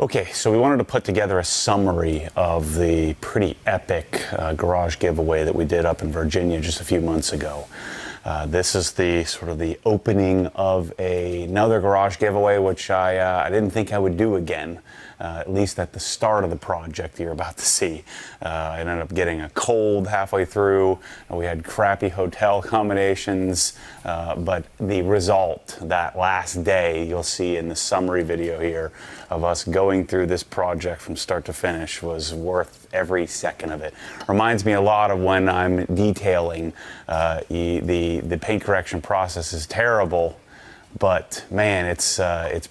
Okay, so we wanted to put together a summary of the pretty epic garage giveaway that we did up in Virginia just a few months ago. This is the sort of the opening of another garage giveaway, which I didn't think I would do again, at least at the start of the project you're about to see. I ended up getting a cold halfway through. We had crappy hotel accommodations, but the result that last day you'll see in the summary video here of us going through this project from start to finish was worth every second of it. Reminds me a lot of when I'm detailing. The paint correction process is terrible, but man, it's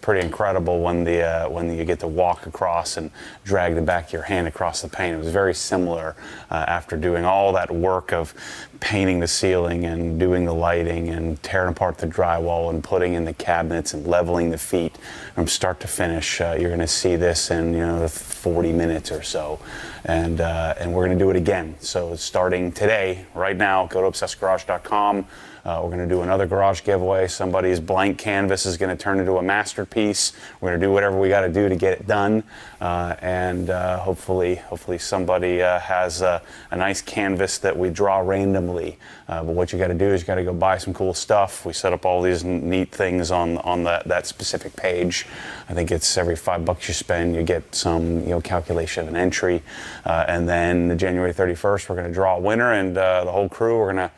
pretty incredible when you get to walk across and drag the back of your hand across the paint. It was very similar after doing all that work of painting the ceiling and doing the lighting and tearing apart the drywall and putting in the cabinets and leveling the feet from start to finish. You're going to see this in 40 minutes or so, and we're going to do it again. So starting today, right now, go to obsessedgarage.com. We're going to do another garage giveaway. Somebody's blank canvas is going to turn into a masterpiece. We're going to do whatever we got to do to get it done, and hopefully somebody has a nice canvas that we draw randomly. But what you got to do is you got to go buy some cool stuff. We set up all these neat things on that specific page. I think it's every $5 you spend, you get some calculation and entry, and then January 31st we're going to draw a winner, and the whole crew, we're going to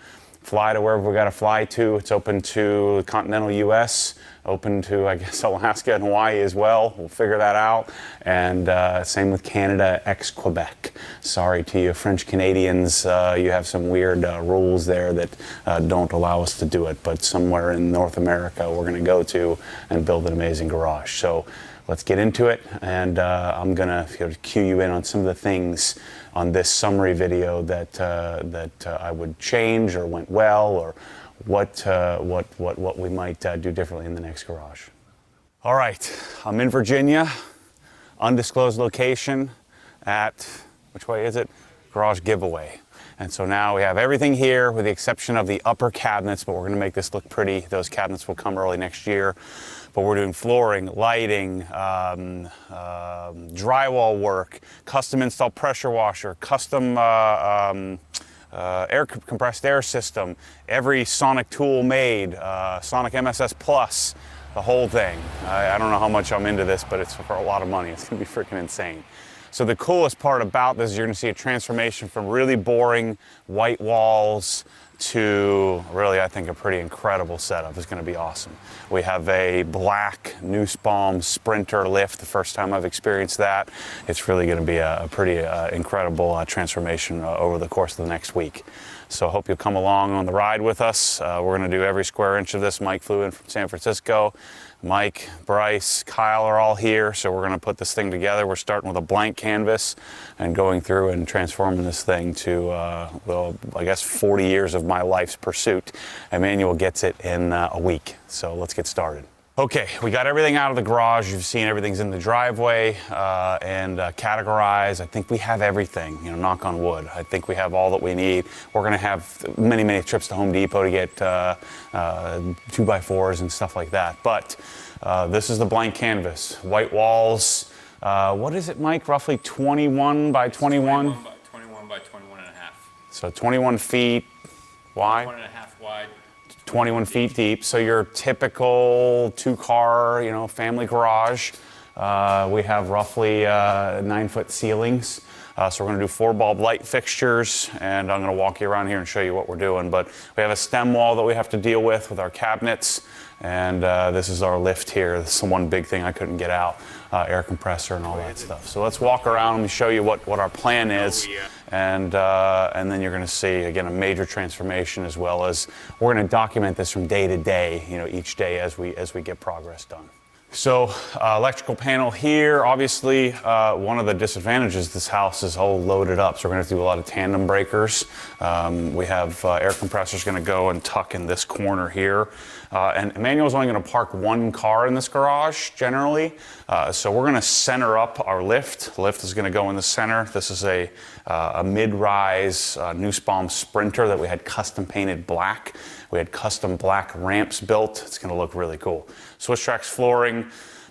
fly to wherever we got to fly to. It's open to the continental U.S., open to, I guess, Alaska and Hawaii as well. We'll figure that out. And same with Canada, ex-Quebec. Sorry to you French Canadians, you have some weird rules there that don't allow us to do it. But somewhere in North America, we're going to go to and build an amazing garage. So let's get into it. And I'm going to cue you in on some of the things on this summary video that I would change or went well, or what we might do differently in the next garage. All right, I'm in Virginia, undisclosed location at, which way is it? Garage giveaway. And so now we have everything here with the exception of the upper cabinets, but we're going to make this look pretty. Those cabinets will come early next year. But we're doing flooring, lighting, drywall work, custom installed pressure washer, custom compressed air system, every sonic tool made, Sonic MSS Plus, the whole thing. I don't know how much I'm into this, but it's for a lot of money. It's going to be freaking insane. So the coolest part about this is you're going to see a transformation from really boring white walls to really, I think, a pretty incredible setup. It's going to be awesome. We have a black Nussbaum Sprinter lift, the first time I've experienced that. It's really going to be a pretty incredible transformation over the course of the next week. So I hope you'll come along on the ride with us. We're going to do every square inch of this. Mike flew in from San Francisco. Mike, Bryce, Kyle are all here, so we're going to put this thing together. We're starting with a blank canvas and going through and transforming this thing to, well, I guess 40 years of my life's pursuit. Emmanuel gets it in a week, so let's get started. Okay, we got everything out of the garage. You've seen everything's in the driveway and categorized. I think we have everything, knock on wood. I think we have all that we need. We're going to have many, many trips to Home Depot to get 2x4s and stuff like that. But this is the blank canvas. White walls. What is it, Mike? Roughly 21 by 21? 21 by 21 and a half. So 21 feet wide? 21 and a half wide. 21 feet deep, so your typical two-car, family garage. We have roughly 9-foot ceilings. So we're going to do 4-bulb light fixtures, and I'm going to walk you around here and show you what we're doing. But we have a stem wall that we have to deal with our cabinets, and this is our lift here. This is the one big thing I couldn't get out, air compressor and all that stuff. So let's walk around and show you what our plan is. And then you're going to see, again, a major transformation, as well as we're going to document this from day to day, each day as we get progress done. So electrical panel here, obviously one of the disadvantages, this house is all loaded up, so we're going to do a lot of tandem breakers. We have air compressors going to go and tuck in this corner here. And Emmanuel's only going to park one car in this garage generally. So we're going to center up our lift. The lift is going to go in the center. This is a mid-rise Nussbaum Sprinter that we had custom painted black. We had custom black ramps built. It's going to look really cool. Swiss Tracks flooring,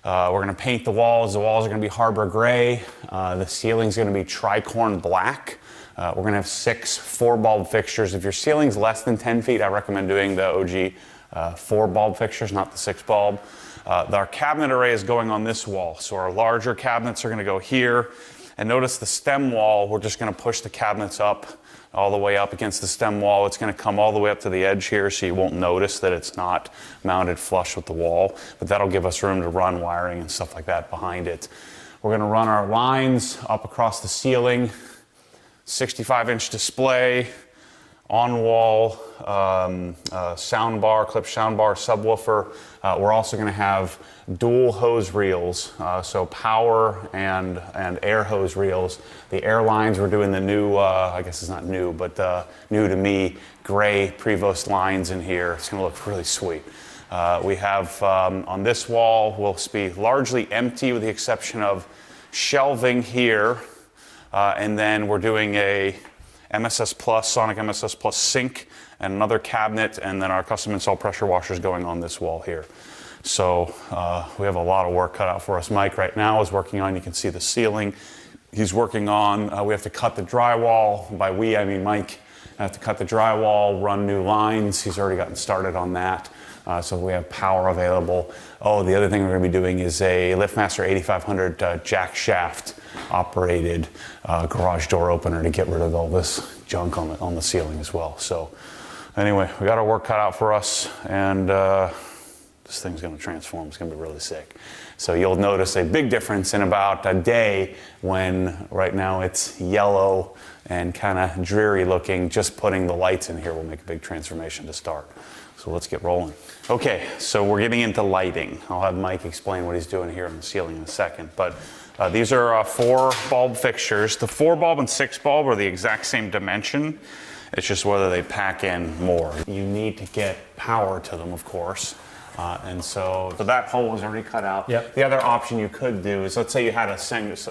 We're gonna paint the walls. The walls are gonna be Harbor Gray. The ceiling's gonna be tricorn black. We're gonna have 6 4-bulb fixtures. If your ceiling's less than 10 feet, I recommend doing the OG 4-bulb fixtures, not the 6-bulb. Our cabinet array is going on this wall. So our larger cabinets are gonna go here. And notice the stem wall, we're just gonna push the cabinets up all the way up against the stem wall. It's gonna come all the way up to the edge here, so you won't notice that it's not mounted flush with the wall, but that'll give us room to run wiring and stuff like that behind it. We're gonna run our lines up across the ceiling, 65-inch display, on-wall sound bar, clip sound bar, subwoofer. We're also going to have dual hose reels, so power and air hose reels. The air lines, we're doing the new, I guess it's not new, but new to me, gray Prevost lines in here. It's going to look really sweet. We have on this wall, will be largely empty with the exception of shelving here. And then we're doing a MSS Plus, Sonic MSS Plus sink and another cabinet, and then our custom install pressure washers going on this wall here. So we have a lot of work cut out for us. Mike right now is working on, you can see the ceiling. He's working on, we have to cut the drywall. By we, I mean Mike. I have to cut the drywall, run new lines. He's already gotten started on that. So we have power available. Oh, the other thing we're gonna be doing is a LiftMaster 8500 jack shaft operated garage door opener to get rid of all this junk on the ceiling as well. So anyway, we got our work cut out for us, and this thing's gonna transform. It's gonna be really sick. So you'll notice a big difference in about a day when right now it's yellow and kind of dreary looking. Just putting the lights in here will make a big transformation to start. So let's get rolling. Okay, so we're getting into lighting. I'll have Mike explain what he's doing here on the ceiling in a second. But these are 4-bulb fixtures. The 4-bulb and 6-bulb are the exact same dimension. It's just whether they pack in more. You need to get power to them, of course. And so that hole was already cut out. Yep. The other option you could do is, let's say you had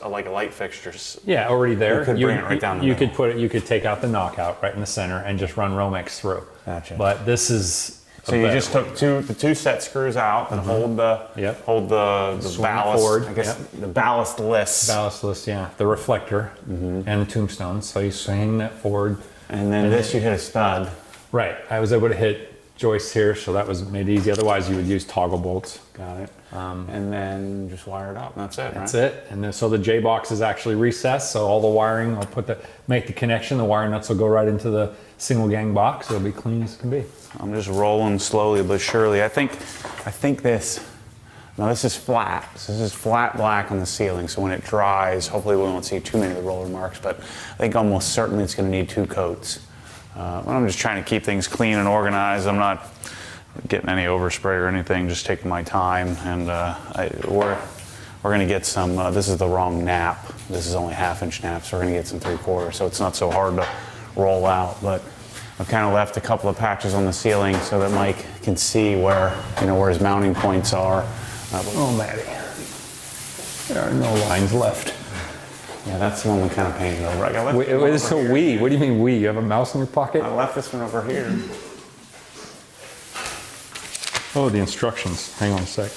like a light fixture. Yeah, already there. You could bring it right down the You middle. could put it. You could take out the knockout right in the center and just run Romex through. Gotcha. But this is. So you just took the two set screws out that hold the Swing ballast forward. I guess the ballastless. Ballastless, yeah. The reflector and the tombstone. So you swing that forward. And then this you hit a stud. Right. I was able to hit joists here, so that was made easy. Otherwise, you would use toggle bolts. Got it. And then just wire it up. And that's it. That's right? it. And then so the J box is actually recessed. So all the wiring, I'll make the connection. The wire nuts will go right into the single gang box. It'll be clean as can be. I'm just rolling slowly but surely. I think this. Now this is flat. So this is flat black on the ceiling. So when it dries, hopefully we won't see too many of the roller marks. But I think almost certainly it's going to need 2 coats. I'm just trying to keep things clean and organized. I'm not getting any overspray or anything. Just taking my time. And we're going to get some. This is the wrong nap. This is only 1/2-inch nap. So we're going to get some 3/4. So it's not so hard to roll out. But I've kind of left a couple of patches on the ceiling so that Mike can see where his mounting points are. Oh, Maddie. There are no lines left. Yeah, that's the one we kind of painted over. It is so we. What do you mean we? You have a mouse in your pocket? I left this one over here. Oh, the instructions. Hang on a sec.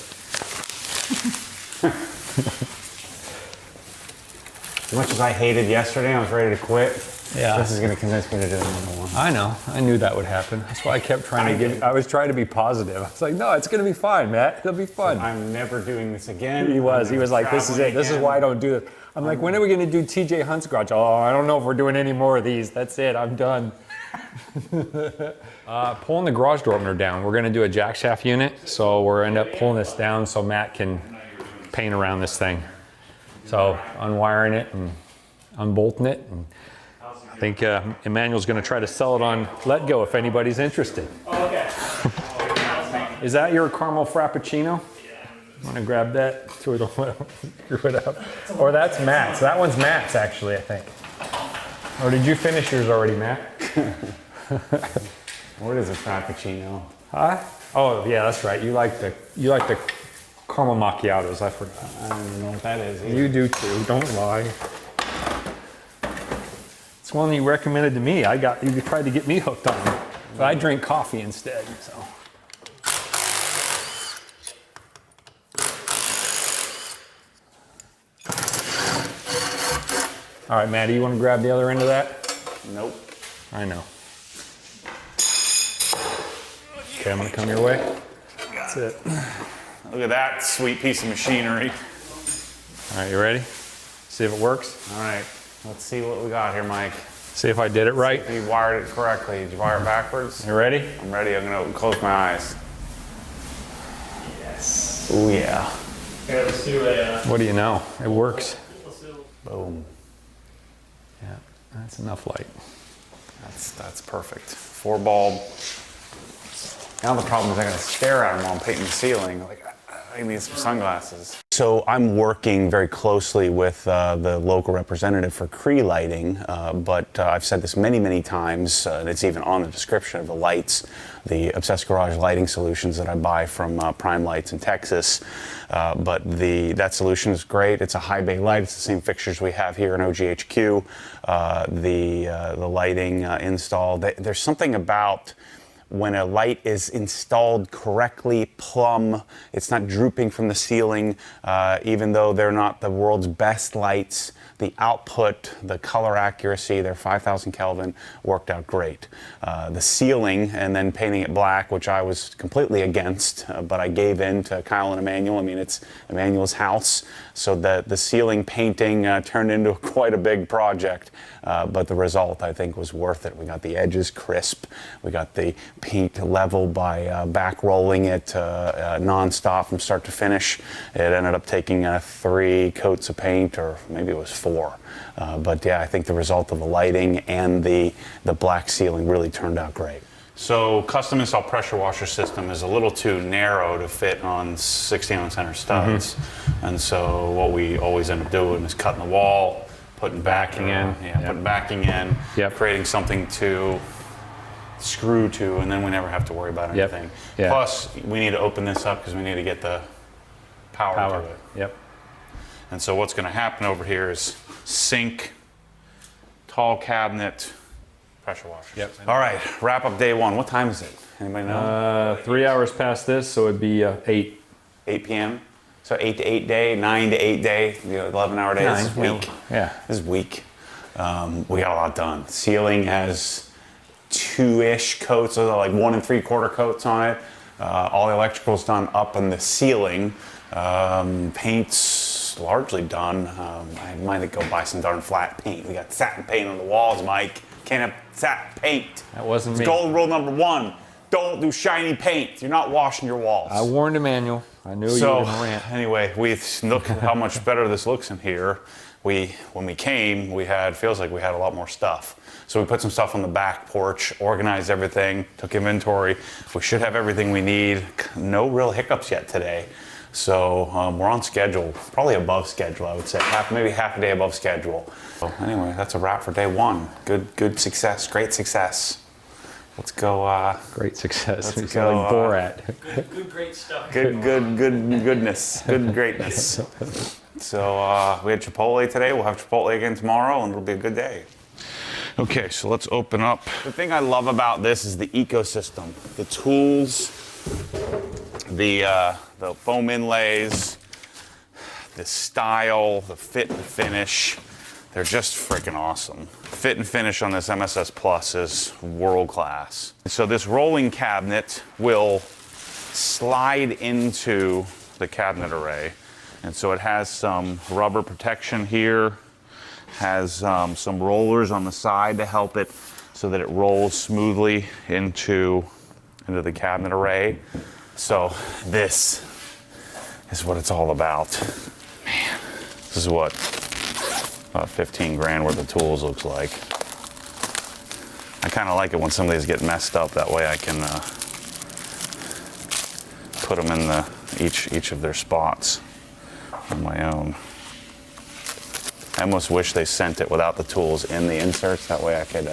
As much as I hated yesterday, I was ready to quit. Yeah. This is going to convince me to do another one. I know. I knew that would happen. That's why I kept trying I was trying to be positive. I was like, no, it's going to be fine, Matt. It'll be fun. I'm never doing this again. He was like, this is it. This is why I don't do this. I'm like, when are we going to do TJ Hunt's garage? Oh, I don't know if we're doing any more of these. That's it. I'm done. Pulling the garage door opener down. We're going to do a jack shaft unit. So we're end up pulling this down so Matt can paint around this thing. So unwiring it and unbolting it. And I think Emmanuel's going to try to sell it on Let Go if anybody's interested. Oh, okay. Is that your caramel frappuccino? I'm going to grab that, screw it up. Or that's Matt's. That one's Matt's, actually, I think. Or did you finish yours already, Matt? What is a frappuccino? Huh? Oh, yeah, that's right. You like the caramel macchiatos. I forgot. I don't even know what that is either. You do too. Don't lie. It's one that you recommended to me. You tried to get me hooked on it, but I drink coffee instead. So. All right, Maddie, you want to grab the other end of that? Nope. I know. Okay, I'm gonna come your way. That's it. Look at that sweet piece of machinery. All right, you ready? See if it works? All right, let's see what we got here, Mike. See if I did it right. If you wired it correctly. Did you wire it backwards? You ready? I'm ready. I'm gonna close my eyes. Yes. Oh yeah. Here, let's do a. What do you know? It works. Let's do. Boom. Yeah, that's enough light. That's perfect. 4 bulb. Now the problem is I gotta stare at them while I'm painting the ceiling. Like, I need some sunglasses. So I'm working very closely with the local representative for CREE Lighting, but I've said this many, many times, and it's even on the description of the lights, the Obsessed Garage lighting solutions that I buy from Prime Lights in Texas. But that solution is great. It's a high bay light. It's the same fixtures we have here in OGHQ. The lighting install. There's something about when a light is installed correctly, plumb, it's not drooping from the ceiling, even though they're not the world's best lights, the output, the color accuracy, they're 5,000 Kelvin, worked out great. The ceiling and then painting it black, which I was completely against, but I gave in to Kyle and Emmanuel. I mean, it's Emmanuel's house, so the ceiling painting turned into quite a big project, but the result, I think, was worth it. We got the edges crisp, we got the paint level by back rolling it non-stop from start to finish. It ended up taking 3 coats of paint, or maybe it was 4. But yeah, I think the result of the lighting and the black ceiling really turned out great. So custom install pressure washer system is a little too narrow to fit on 16-ounce center studs. And so what we always end up doing is cutting the wall, putting backing in, putting backing in, creating something to screw to, and then we never have to worry about anything. Plus, we need to open this up because we need to get the power to it. And so what's going to happen over here is sink, tall cabinet, pressure washer. All right, wrap up day 1. What time is it? Anybody know? 3 hours past this, so it'd be 8. 8 p.m. So 8 to 8 day, 9 to 8 day, 11-hour day. This is weak. Yeah. This is weak. We got a lot done. Ceiling has 2-ish coats, so like 1 3/4 coats on it. All the electrical's done up in the ceiling. Paint's largely done. I might go buy some darn flat paint. We got satin paint on the walls, Mike. Can't have satin paint. That wasn't me. Golden rule number 1. Don't do shiny paint. You're not washing your walls. I warned Emmanuel. I knew you were gonna rant. Anyway, we look at how much better this looks in here. When we came, feels like we had a lot more stuff. So we put some stuff on the back porch, organized everything, took inventory. We should have everything we need. No real hiccups yet today. So we're on schedule, probably above schedule, I would say. Maybe half a day above schedule. So anyway, that's a wrap for day 1. Good success, great success. Let's go. Great success. Let's go. Like Borat. Good, great stuff. Goodness. Good greatness. So we had Chipotle today. We'll have Chipotle again tomorrow, and it'll be a good day. Okay, so let's open up. The thing I love about this is the ecosystem. The tools, the foam inlays, the style, the fit and finish. They're just freaking awesome. Fit and finish on this MSS Plus is world class. So this rolling cabinet will slide into the cabinet array. And so it has some rubber protection here, has some rollers on the side to help it so that it rolls smoothly into the cabinet array. So this is what it's all about. Man, this is what about 15 grand worth of tools looks like. I kind of like it when some of these get messed up. That way I can put them in each of their spots on my own. I almost wish they sent it without the tools in the inserts. That way I could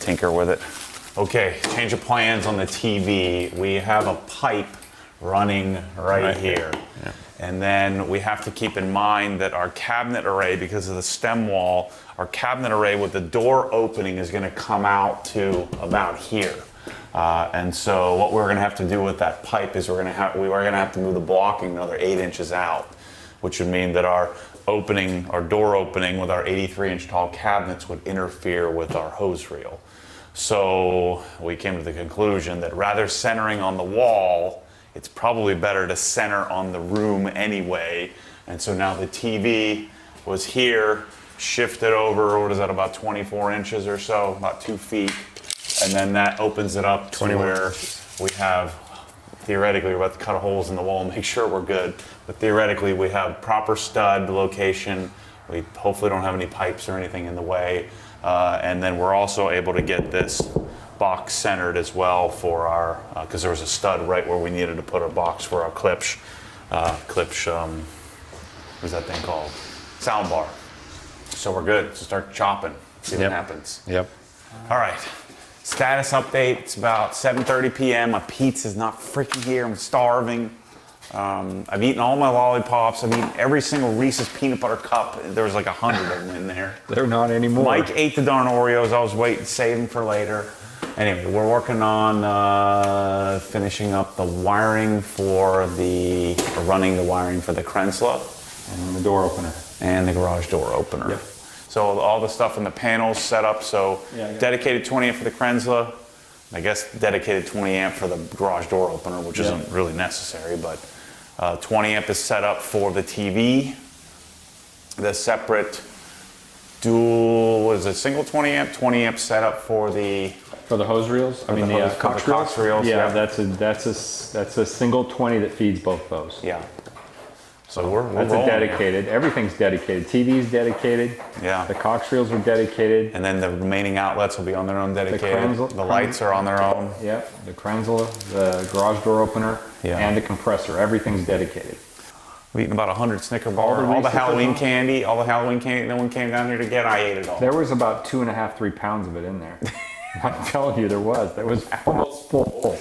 tinker with it. Okay, change of plans on the TV. We have a pipe running right here. Yeah. And then we have to keep in mind that our cabinet array, because of the stem wall, our cabinet array with the door opening is going to come out to about here. And so what we're going to have to do with that pipe is we are going to have to move the blocking another 8 inches out. which would mean that our door opening with our 83-inch tall cabinets would interfere with our hose reel. So we came to the conclusion that rather centering on the wall, it's probably better to center on the room anyway. And so now the TV was here, shifted over, what is that, about 24 inches or so, about 2 feet. And then that opens it up to where we have, theoretically, we're about to cut holes in the wall and make sure we're good. But theoretically, we have proper stud location. We hopefully don't have any pipes or anything in the way. And then we're also able to get this box centered as well for our, because there was a stud right where we needed to put a box for our what's that thing called? Sound bar. So we're good to start chopping, see what happens. Yep. All right, status update. It's about 7:30 p.m. My pizza's not freaking here. I'm starving. I've eaten all my lollipops. I've eaten every single Reese's peanut butter cup. There was like 100 of them in there. They're not anymore. Mike ate the darn Oreos. I was waiting, saving for later. Anyway, we're working on finishing up the wiring for running the wiring for the Krensla. And the door opener. And the garage door opener. Yep. So all the stuff in the panels set up. So dedicated 20 amp for the Krensla. I guess dedicated 20 amp for the garage door opener, which isn't really necessary, but 20 amp is set up for the TV. The separate dual, what is it, single 20 amp? 20 amp setup for the hose reels? I mean the cox reels. Yeah, that's a single 20 that feeds both those. Yeah. So we're That's a dedicated. Here. Everything's dedicated. TV's dedicated. Yeah. The cox reels are dedicated. And then the remaining outlets will be on their own dedicated. The lights are on their own. Yep. The Krensla, the garage door opener, and the compressor. Everything's dedicated. We've eaten about 100 Snicker bars. All the Halloween candy no one came down here to get. I ate it all. There was about 2.5, 3 pounds of it in there. I'm telling you, there was. That was almost full.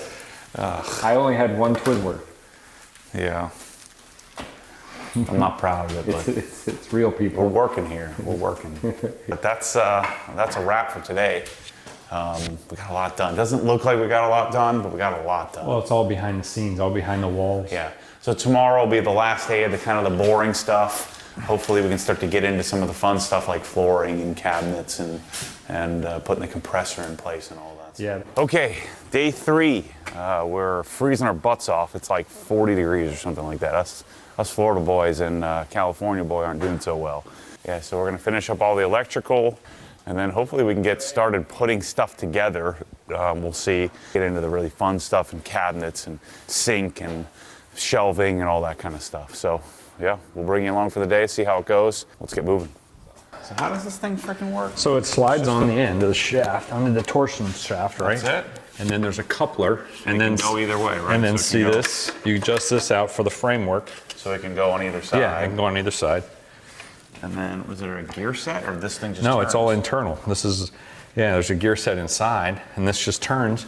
I only had one Twizzler. Yeah. I'm not proud of it, but it's real, people. We're working here. We're working. But that's a wrap for today. We got a lot done. Doesn't look like we got a lot done, but we got a lot done. Well, it's all behind the scenes, all behind the walls. Yeah. So tomorrow will be the last day of the kind of the boring stuff. Hopefully we can start to get into some of the fun stuff like flooring and cabinets and putting the compressor in place and all that. Yeah. Okay, day 3. We're freezing our butts off. It's like 40 degrees or something like that. Us Florida boys and California boy aren't doing so well. Yeah, so we're gonna finish up all the electrical and then hopefully we can get started putting stuff together. We'll see, get into the really fun stuff in cabinets and sink and shelving and all that kind of stuff. So yeah, we'll bring you along for the day, see how it goes. Let's get moving. So how does this thing freaking work? So it slides on the end of the shaft, onto the torsion shaft, right? That's it? And then there's a coupler. And then go either way, right? And then So it see can go- this, you adjust this out for the framework. So it can go on either side. Yeah, it can go on either side. And then, was there a gear set or this thing just No, turns? it's all internal. This is, there's a gear set inside, and this just turns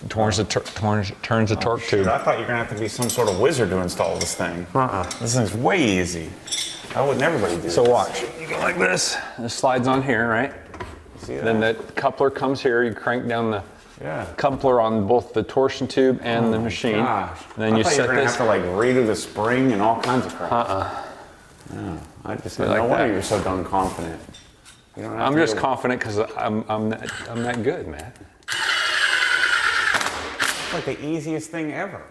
the torque tube. I thought you were gonna have to be some sort of wizard to install this thing. This thing's way easy. How wouldn't everybody do this? So watch, you go like this, it slides on here, right? See that? Then the coupler comes here, you crank down the Yeah. coupler on both the torsion tube and the machine. Gosh. And then I you thought set you were gonna this. have to like redo the spring and all kinds of crap. Yeah, I just Like no wonder that. you're so darn confident. You don't have I'm to just do- confident because I'm that good, man. It's like the easiest thing ever.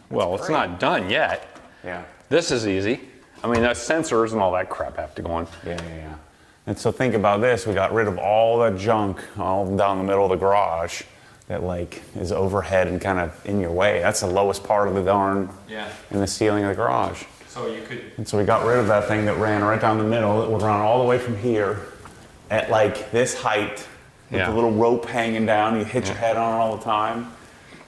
Well, it's not done yet. Yeah. This is easy. I mean, the sensors and all that crap have to go on. Yeah. And so think about this, we got rid of all that junk all down the middle of the garage that like is overhead and kind of in your way. That's the lowest part of the darn in the ceiling of the garage. So you could. And so we got rid of that thing that ran right down the middle. It would run all the way from here at like this height with the little rope hanging down. You hit your head on it all the time.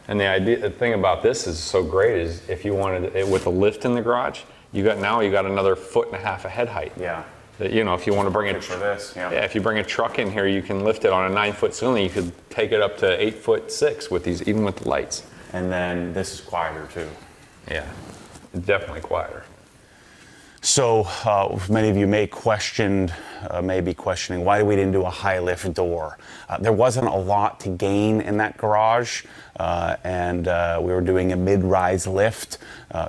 And the thing about this is so great is if you wanted it with a lift in the garage, you got another 1.5 foot of head height. Yeah. That, you know, if you want to bring it For this, if you bring a truck in here, you can lift it on a 9-foot ceiling. You could take it up to 8'6" with these, even with the lights. And then this is quieter too. Yeah, definitely quieter. So many of you may be questioning why we didn't do a high lift door. There wasn't a lot to gain in that garage. and we were doing a mid-rise lift.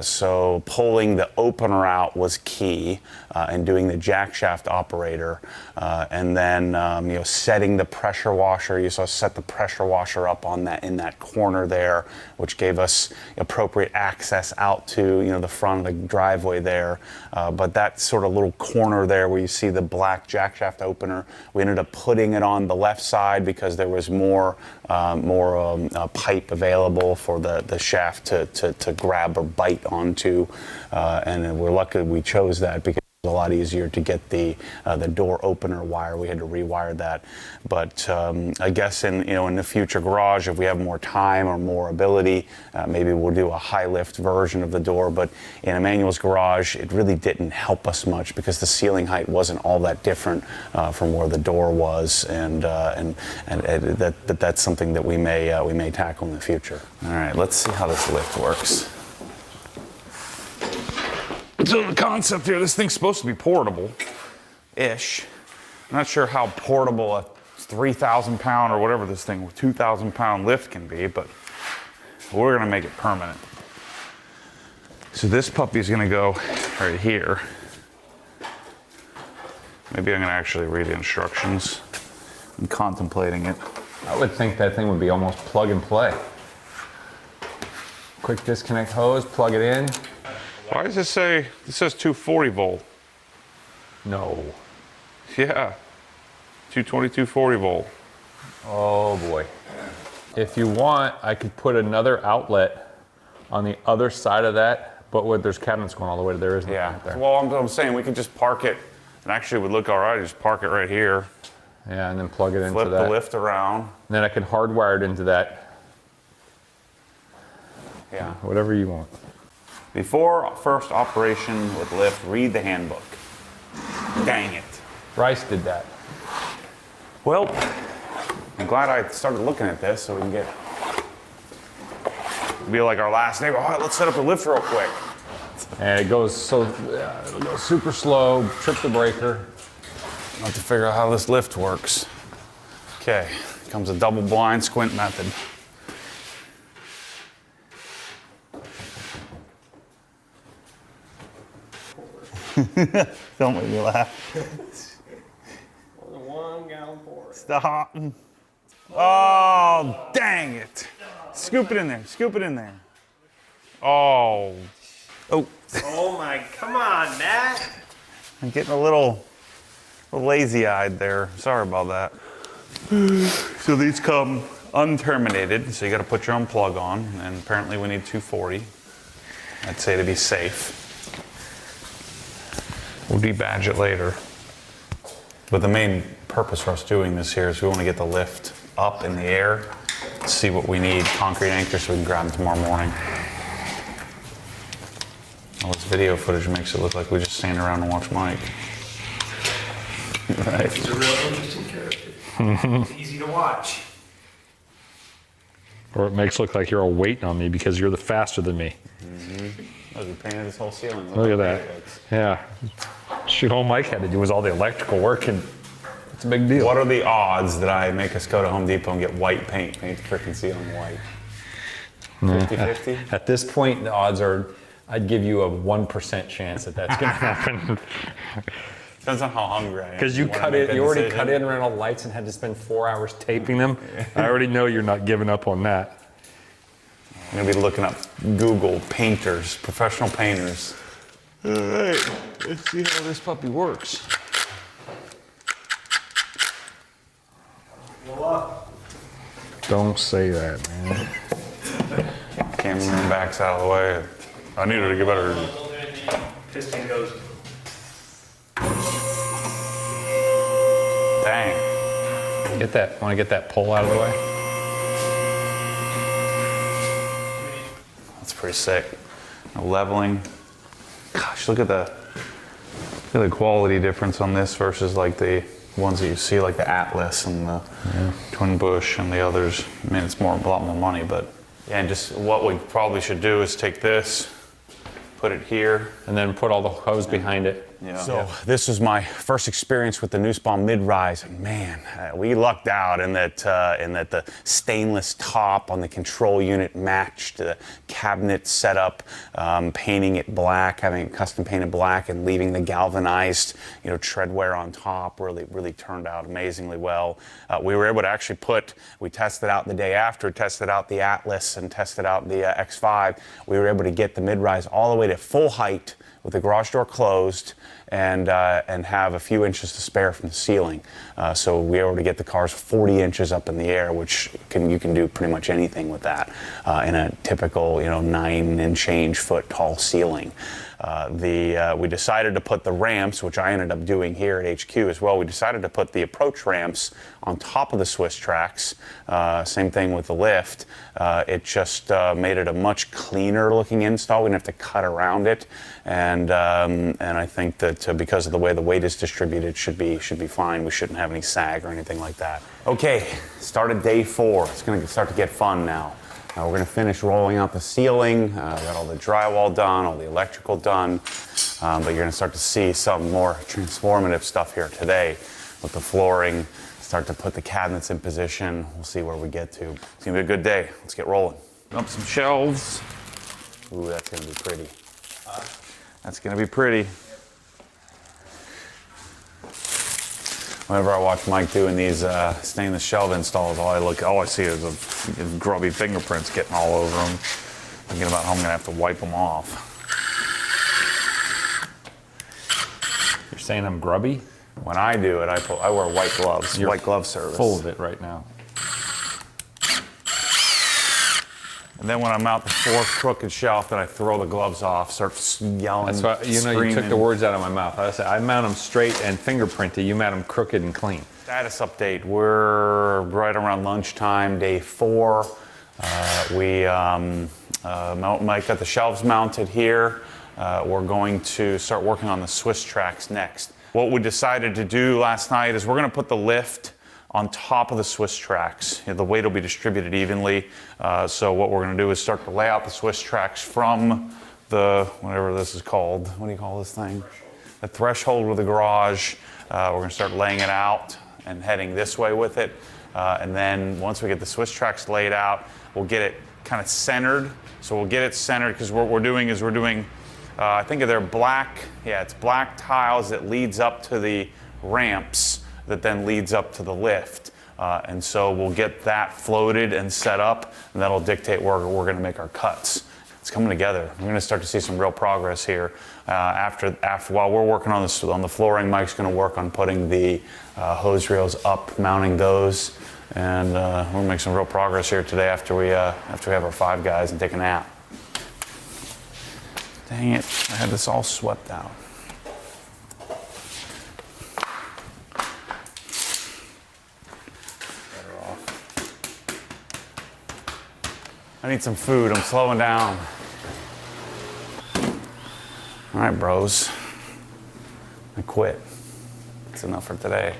So pulling the opener out was key, and doing the jack shaft operator, and then you know, setting the pressure washer. You saw us set the pressure washer up on that in that corner there, which gave us appropriate access out to, you know, the front of the driveway there. But that sort of little corner there where you see the black jack shaft opener, we ended up putting it on the left side because there was more pipe available for the shaft to grab or bite onto, and we're lucky we chose that because a lot easier to get the door opener wire. We had to rewire that, but I guess in the future garage, if we have more time or more ability, maybe we'll do a high lift version of the door. But in Emmanuel's garage, it really didn't help us much because the ceiling height wasn't all that different from where the door was, and that's something that we may tackle in the future. All right, let's see how this lift works. So the concept here, this thing's supposed to be portable-ish. I'm not sure how portable a 3,000 pound or whatever this thing, 2,000 pound lift can be, but we're gonna make it permanent. So this puppy's gonna go right here. Maybe I'm gonna actually read the instructions. I'm contemplating it. I would think that thing would be almost plug and play. Quick disconnect hose, plug it in. Why does it say, it says 240 volt? No. Yeah, 220, 240 volt. Oh boy. If you want, I could put another outlet on the other side of that, but there's cabinets going all the way to there, isn't Yeah, right there? well, I'm saying we could just park it, and actually it would look all right, just park it right here. Yeah, and then plug it into Flip that. the lift around. And then I could hardwire it into that. Yeah. Whatever you want. Before first operation with lift, read the handbook. Dang it. Bryce did that. Well, I'm glad I started looking at this so we can be like our last neighbor. All right, let's set up the lift real quick. And it goes it'll go super slow, trip the breaker. I'll have to figure out how this lift works. Okay, comes a double blind squint method. Don't make me laugh. Only 1 gallon pour. Stop. Oh, dang it. Scoop it in there. Scoop it in there. Oh. Oh. Oh my, come on, Matt. I'm getting a little lazy-eyed there. Sorry about that. So these come unterminated, so you got to put your own plug on, and apparently we need 240. I'd say to be safe. We'll debadge it later. But the main purpose for us doing this here is we want to get the lift up in the air, see what we need, concrete anchors, so we can grab them tomorrow morning. All this video footage makes it look like we just stand around and watch Mike. Right. He's a real interesting character. He's easy to watch. Or it makes it look like you're all waiting on me because you're the faster than me. Oh, we painted this whole ceiling. Look at that. Yeah. Shoot, all Mike had to do was all the electrical work, and it's a big deal. What are the odds that I make us go to Home Depot and get white paint the freaking ceiling white? 50-50? At this point, the odds are, I'd give you a 1% chance that that's going to happen. Depends on how hungry I am. Because you when I cut make it, that you already decision. cut in, ran all the lights, and had to spend 4 hours taping them. I already know you're not giving up on that. I'm gonna be looking up Google painters, professional painters. All right, let's see how this puppy works. Don't say that, man. Cameraman backs out of the way. I needed to get better. Piston goes. Dang. Get that. Want to get that pole out of the way? That's pretty sick. No leveling. Gosh, look at the quality difference on this versus like the ones that you see, like the Atlas and the Twin Bush and the others. I mean, it's a lot more money, but yeah. And just what we probably should do is take this, put it here, And then put all the hose behind it. Yeah. So this is my first experience with the Nussbaum mid-rise, and man, we lucked out in that the stainless top on the control unit matched the cabinet setup, painting it black, having it custom painted black, and leaving the galvanized, tread wear on top really turned out amazingly well. We were able to actually we tested out the day after, tested out the Atlas and tested out the X5. We were able to get the mid-rise all the way to full height with the garage door closed and have a few inches to spare from the ceiling. So we were able to get the cars 40 inches up in the air, which you can do pretty much anything with that in a typical 9 and change foot tall ceiling. We decided to put the ramps, which I ended up doing here at HQ as well. We decided to put the approach ramps on top of the Swiss tracks. Same thing with the lift. It just made it a much cleaner looking install. We didn't have to cut around it, and I think that because of the way the weight is distributed, it should be fine. We shouldn't have any sag or anything like that. Okay, started day 4. It's going to start to get fun now. We're going to finish rolling out the ceiling. Got all the drywall done, all the electrical done, but you're going to start to see some more transformative stuff here today with the flooring. Start to put the cabinets in position. We'll see where we get to. It's going to be a good day. Let's get rolling. Up some shelves. Ooh, that's going to be pretty. That's going to be pretty. Whenever I watch Mike doing these Stainless shelf installs, all I see is grubby fingerprints getting all over them. Thinking about how I'm going to have to wipe them off. You're saying I'm grubby? when I do it, I wear white gloves, You're white glove service. Full of it right now. And then when I mount the fourth crooked shelf, then I throw the gloves off, start yelling, That's why, you took the words out of my mouth. I said I mount them straight and fingerprinted. You mount them crooked and clean. Status update. We're right around lunchtime, day 4. Mike got the shelves mounted here. We're going to start working on the Swiss tracks next. What we decided to do last night is we're going to put the lift on top of the Swiss tracks. The weight will be distributed evenly. So what we're going to do is start to lay out the Swiss tracks from the, whatever this is called. What do you call this thing? The threshold of the garage. We're going to start laying it out and heading this way with it. And then once we get the Swiss tracks laid out, we'll get it kind of centered. So we'll get it centered because what we're doing is I think they're black, it's black tiles that leads up to the ramps that then leads up to the lift. And so we'll get that floated and set up, and that'll dictate where we're gonna make our cuts. It's coming together. We're gonna start to see some real progress here. While we're working on the flooring, Mike's gonna work on putting the hose reels up, mounting those, and we'll make some real progress here today after we have our 5 guys and take a nap. Dang it, I had this all swept out. I need some food, I'm slowing down. All right, bros. I quit. That's enough for today.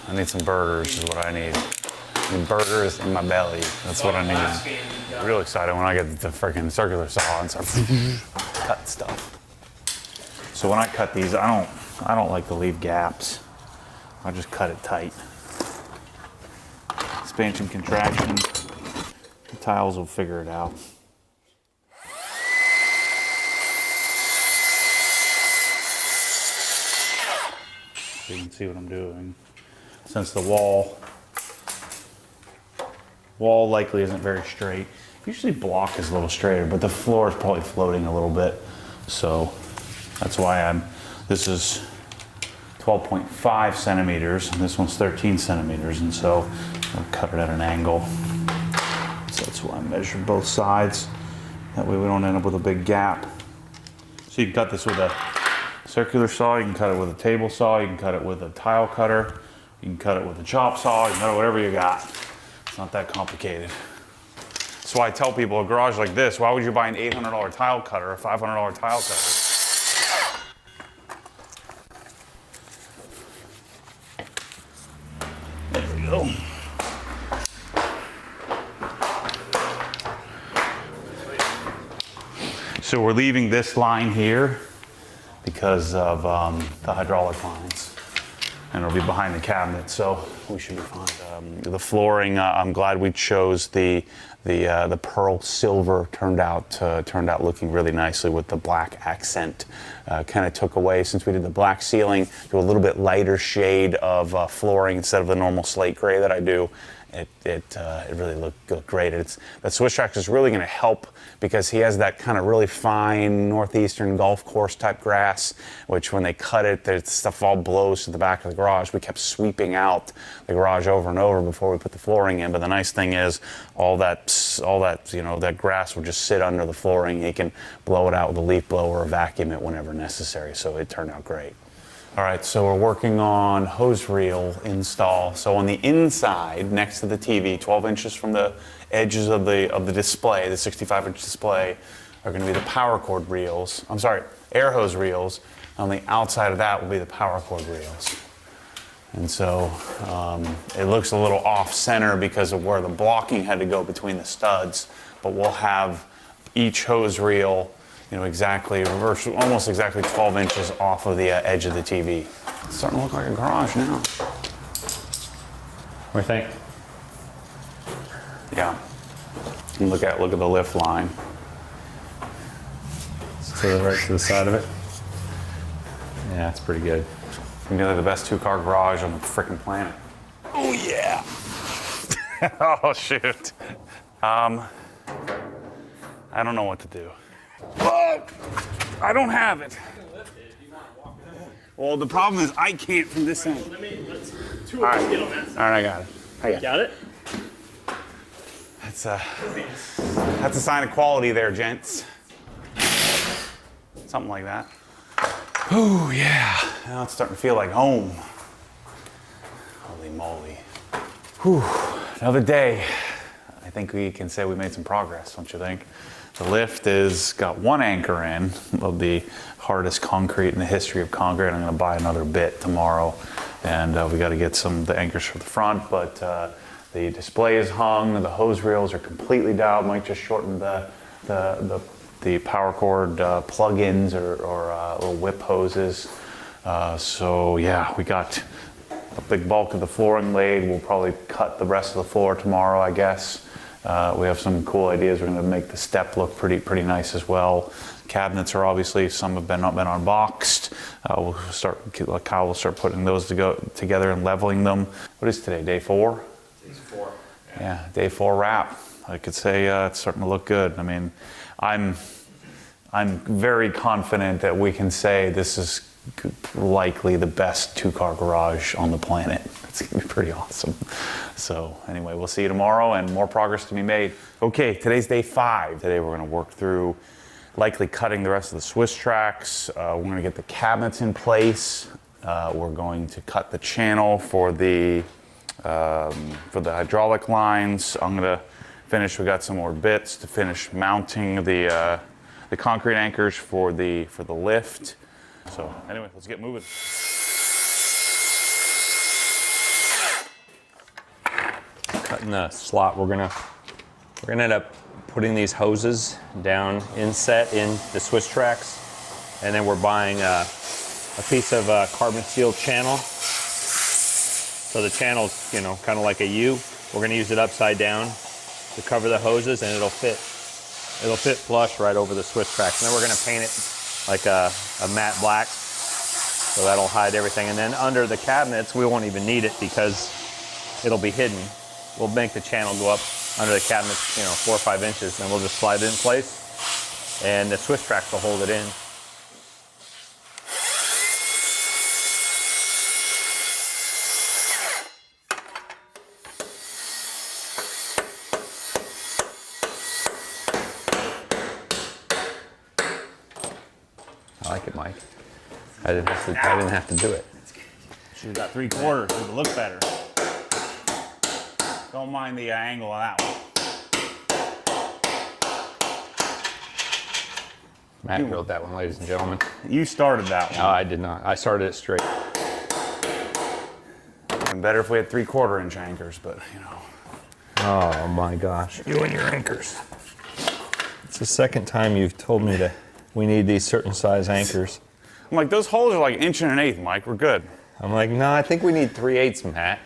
I need some burgers is what I need. I need burgers in my belly. That's what I need. I'm real excited when I get the freaking circular saw and start cut stuff. So when I cut these, I don't like to leave gaps. I just cut it tight. Expansion, contraction. The tiles will figure it out. So you can see what I'm doing. Since the wall likely isn't very straight. Usually block is a little straighter, but the floor is probably floating a little bit. So that's why this is 12.5 centimeters, and this one's 13 centimeters, and so I'll cut it at an angle. So that's why I measured both sides. That way we don't end up with a big gap. So you can cut this with a circular saw, you can cut it with a table saw, you can cut it with a tile cutter, you can cut it with a chop saw, you can cut it whatever you got. It's not that complicated. That's why I tell people a garage like this, why would you buy an $800 tile cutter or a $500 tile cutter? There we go. So we're leaving this line here because of the hydraulic lines. And it'll be behind the cabinet, so we should be fine. The flooring, I'm glad we chose the pearl silver. Turned out looking really nicely with the black accent. Kind of took away, since we did the black ceiling, to a little bit lighter shade of flooring instead of the normal slate gray that I do. It really looked great. That Swiss track is really going to help because he has that kind of really fine northeastern golf course type grass, which when they cut it, the stuff all blows to the back of the garage. We kept sweeping out the garage over and over before we put the flooring in. But the nice thing is, all that that grass will just sit under the flooring. He can blow it out with a leaf blower or vacuum it whenever necessary. So it turned out great. All right, so we're working on hose reel install. So on the inside, next to the TV, 12 inches from the edges of the display, the 65-inch display, are going to be the power cord reels. I'm sorry, air hose reels. On the outside of that will be the power cord reels. And so it looks a little off center because of where the blocking had to go between the studs, but we'll have each hose reel exactly reverse, almost exactly 12 inches off of the edge of the TV. It's starting to look like a garage now. What do you think? Yeah. And look at the lift line. So right to the side of it. Yeah, it's pretty good. Nearly the best two-car garage on the freaking planet. Oh yeah. Oh shoot. I don't know what to do. Oh, I don't have it. Well, the problem is I can't from this end. Let's two of us get on that side. All right, I got it. Got it? That's a sign of quality there, gents. Something like that. Oh yeah. Now it's starting to feel like home. Holy moly. Whew. Another day. I think we can say we made some progress, don't you think? The lift is got one anchor in of the hardest concrete in the history of concrete. I'm going to buy another bit tomorrow, and we got to get the anchors for the front. But the display is hung. The hose reels are completely dialed. Might just shorten the power cord plug-ins or little whip hoses. So yeah, we got a big bulk of the flooring laid. We'll probably cut the rest of the floor tomorrow, I guess. We have some cool ideas. We're going to make the step look pretty nice as well. Cabinets are obviously, some have been unboxed. Kyle will start putting those together and leveling them. What is today? Day 4? It's 4. Yeah, day 4 wrap. I could say it's starting to look good. I mean, I'm very confident that we can say this is likely the best two-car garage on the planet. It's gonna be pretty awesome. So anyway, we'll see you tomorrow and more progress to be made. Okay, today's day 5. Today we're gonna work through likely cutting the rest of the Swiss tracks. We're gonna get the cabinets in place. We're going to cut the channel for the hydraulic lines. I'm gonna finish, we got some more bits to finish mounting the concrete anchors for the lift. So anyway, let's get moving. Cutting the slot, we're gonna end up putting these hoses down inset in the Swiss tracks, and then we're buying a piece of carbon steel channel. So the channel's kind of like a U. We're gonna use it upside down to cover the hoses, and it'll fit flush right over the Swiss tracks. And then we're gonna paint it like a matte black, so that'll hide everything. And then under the cabinets, we won't even need it because it'll be hidden. We'll make the channel go up under the cabinets, 4 or 5 inches, and we'll just slide it in place, and the Swiss tracks will hold it in. I like it, Mike. I didn't have to do it. Should have got 3/4, it would look better. Don't mind the angle of that one. Matt drilled that one, ladies and gentlemen. You started that one. No, I did not. I started it straight. And better if we had 3/4 inch anchors, but Oh my gosh. You and your anchors. It's the second time you've told me that we need these certain size anchors. I'm like, those holes are like 1.125", Mike. We're good. I'm like, no, I think we need 3/8, Matt.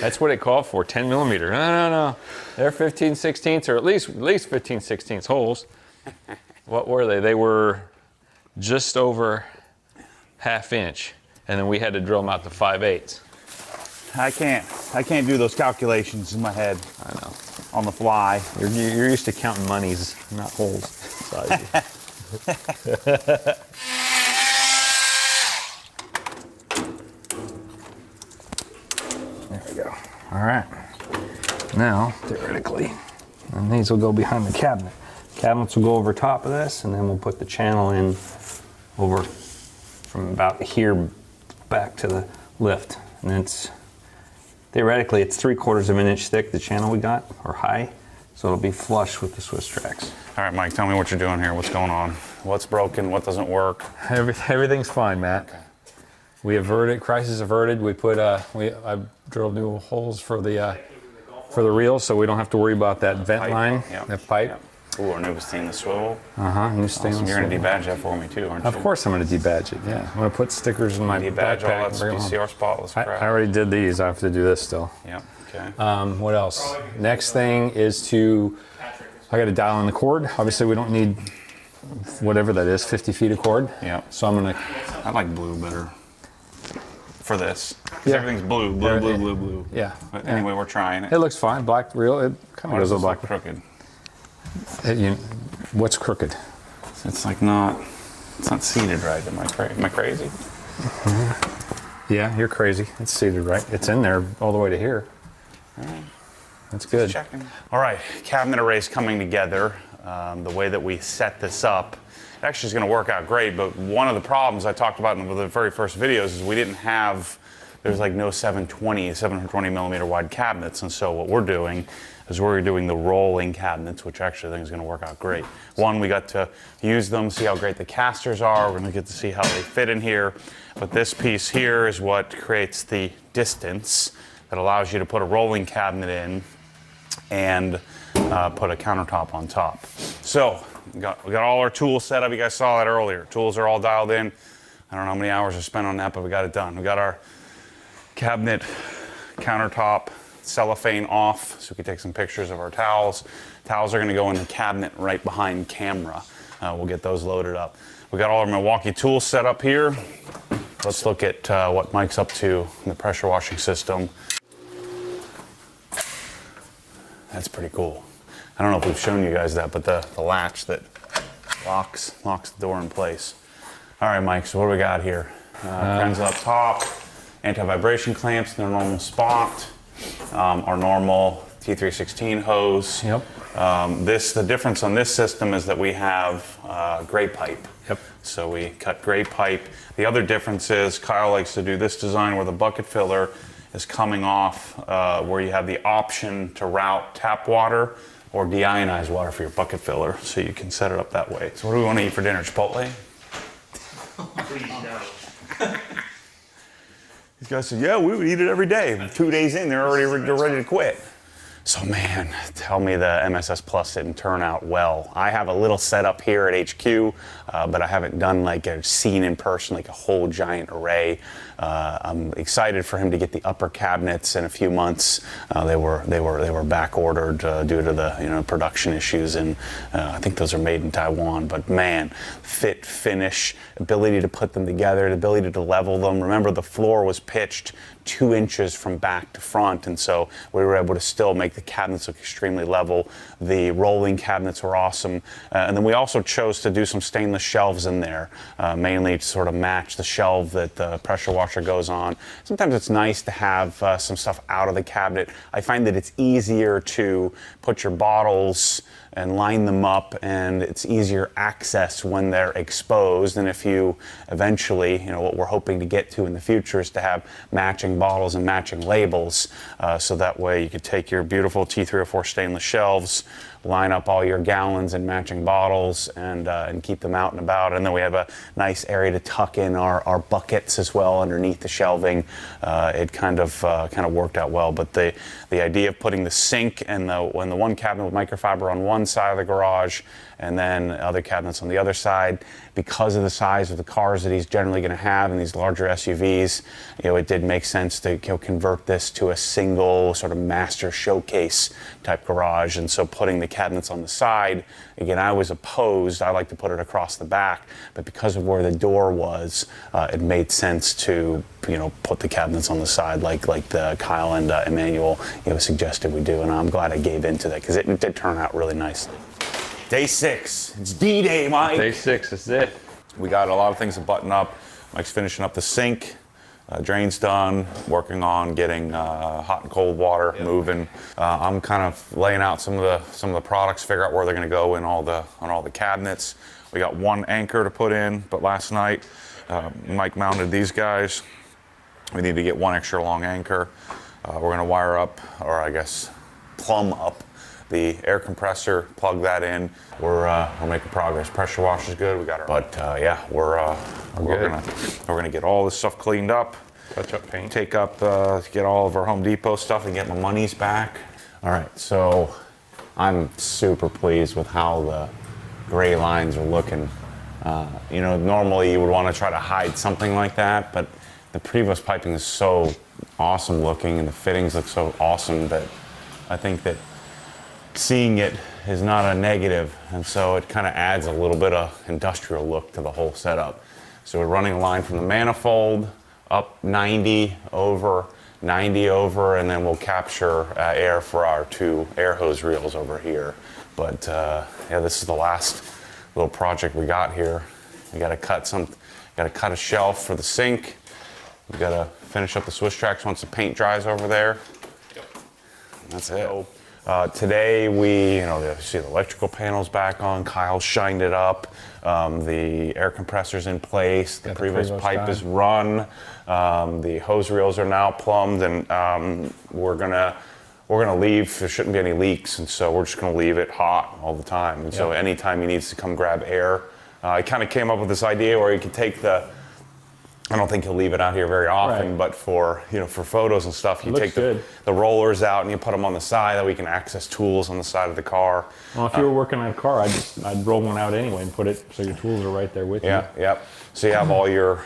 That's what it called for, 10 millimeter. No. They're 15/16 or at least 15/16 holes. What were they? They were just over 1/2 inch. And then we had to drill them out to 5/8. I can't do those calculations in my head. I know. On the fly. You're used to counting monies, not holes. There we go. All right. Now, theoretically, and these will go behind the cabinet. Cabinets will go over top of this, and then we'll put the channel in over from about here back to the lift. And it's theoretically it's 3/4 of an inch thick, the channel we got, or high, so it'll be flush with the Swiss tracks. All right, Mike, tell me what you're doing here. What's going on? What's broken? What doesn't work? Everything's fine, Matt. Okay. We averted, crisis averted. We put I drilled new holes for the reels, so we don't have to worry about that vent Pipe. line, Yep. that pipe. Yep. Ooh, our new stainless swivel. New stainless. Awesome. You're gonna steel. debadge that for me too, aren't you? Of course, I'm going to debadge it. Yeah, I'm going to put stickers in my Debadge all backpack. that Bring 'em home. PCR spotless crap. I already did these. I have to do this still. Yep. Okay. What else? Next thing is I got to dial in the cord. Obviously, we don't need whatever that is, 50 feet of cord. Yep. So I'm going to. I like blue better for this. 'Cause Yeah. everything's blue. Yeah. But anyway, we're trying it. It looks fine. Black reel. It kind Why of does goes this with look black. crooked? What's crooked? It's like not. It's not seated right. Am I crazy? Yeah, you're crazy. It's seated right. It's in there all the way to here. That's good. Checking. All right, cabinet arrays coming together. The way that we set this up, it actually is going to work out great. But one of the problems I talked about in the very first videos is we didn't have. There's like no 720 millimeter wide cabinets, and so what we're doing is we're doing the rolling cabinets, which actually I think is going to work out great. One, we got to use them, see how great the casters are. We're going to get to see how they fit in here. But this piece here is what creates the distance that allows you to put a rolling cabinet in and put a countertop on top. So we got all our tools set up. You guys saw that earlier. Tools are all dialed in. I don't know how many hours I spent on that, but we got it done. We got our cabinet countertop cellophane off so we can take some pictures of our towels. Towels are going to go in the cabinet right behind camera. We'll get those loaded up. We got all our Milwaukee tools set up here. Let's look at what Mike's up to in the pressure washing system. That's pretty cool. I don't know if we've shown you guys that, but the latch that locks the door in place. All right, Mike, so what do we got here? Pens up top, anti-vibration clamps in their normal spot, our normal T316 hose. Yep. The difference on this system is that we have gray pipe. Yep. So we cut gray pipe. The other difference is Kyle likes to do this design where the bucket filler is coming off, where you have the option to route tap water or deionized water for your bucket filler, so you can set it up that way. So what do we want to eat for dinner? Chipotle? Please no. These guys said, yeah, we would eat it every day. 2 days in, they're ready to quit. So man, tell me the MSS Plus didn't turn out well. I have a little setup here at HQ, but I haven't done like a scene in person, like a whole giant array. I'm excited for him to get the upper cabinets in a few months. They were back ordered due to the production issues, and I think those are made in Taiwan. But man, fit, finish, ability to put them together, the ability to level them. Remember, the floor was pitched 2 inches from back to front, and so we were able to still make the cabinets look extremely level. The rolling cabinets were awesome, and then we also chose to do some stainless shelves in there, mainly to sort of match the shelf that the pressure washer goes on. Sometimes it's nice to have some stuff out of the cabinet. I find that it's easier to put your bottles and line them up, and it's easier access when they're exposed. And if you eventually, what we're hoping to get to in the future is to have matching bottles and matching labels, so that way you could take your beautiful T304 stainless shelves, line up all your gallons and matching bottles, and keep them out and about. And then we have a nice area to tuck in our buckets as well underneath the shelving. It kind of worked out well. But the idea of putting the sink and the one cabinet with microfiber on one side of the garage, and then other cabinets on the other side. Because of the size of the cars that he's generally going to have in these larger SUVs, it did make sense to convert this to a single sort of master showcase type garage. And so putting the cabinets on the side, again, I was opposed. I like to put it across the back, but because of where the door was, it made sense to put the cabinets on the side like the Kyle and Emmanuel suggested we do. And I'm glad I gave into that because it did turn out really nicely. Day 6. It's D-Day, Mike. Day 6, that's it. We got a lot of things to button up. Mike's finishing up the sink. Drain's done. Working on getting hot and cold water moving. I'm kind of laying out some of the products, figure out where they're going to go in on all the cabinets. We got one anchor to put in, but last night Mike mounted these guys. We need to get one extra long anchor. We're going to wire up, or I guess plumb up, the air compressor, plug that in. We're making progress. Pressure wash is good. We got our, but yeah, we're gonna get all this stuff cleaned up. Touch up paint. Take up, get all of our Home Depot stuff and get my monies back. All right, so I'm super pleased with how the gray lines are looking. Normally you would want to try to hide something like that, but the previous piping is so awesome looking and the fittings look so awesome that I think that seeing it is not a negative, and so it kind of adds a little bit of industrial look to the whole setup. So we're running a line from the manifold up 90 over, and then we'll capture air for our 2 air hose reels over here. But yeah, this is the last little project we got here. We got to cut a shelf for the sink. We got to finish up the Swiss tracks once the paint dries over there. That's it. Today we, see the electrical panels back on. Kyle shined it up. The air compressor's in place. The previous pipe is run. The hose reels are now plumbed, and we're gonna leave. There shouldn't be any leaks, and so we're just gonna leave it hot all the time. And so anytime he needs to come grab air, I kind of came up with this idea where you could take I don't think he'll leave it out here very often, but for photos and stuff, you take the rollers out and you put them on the side that we can access tools on the side of the car. Well, if you were working on a car, I'd roll one out anyway and put it so your tools are right there with you. Yep. So you have all your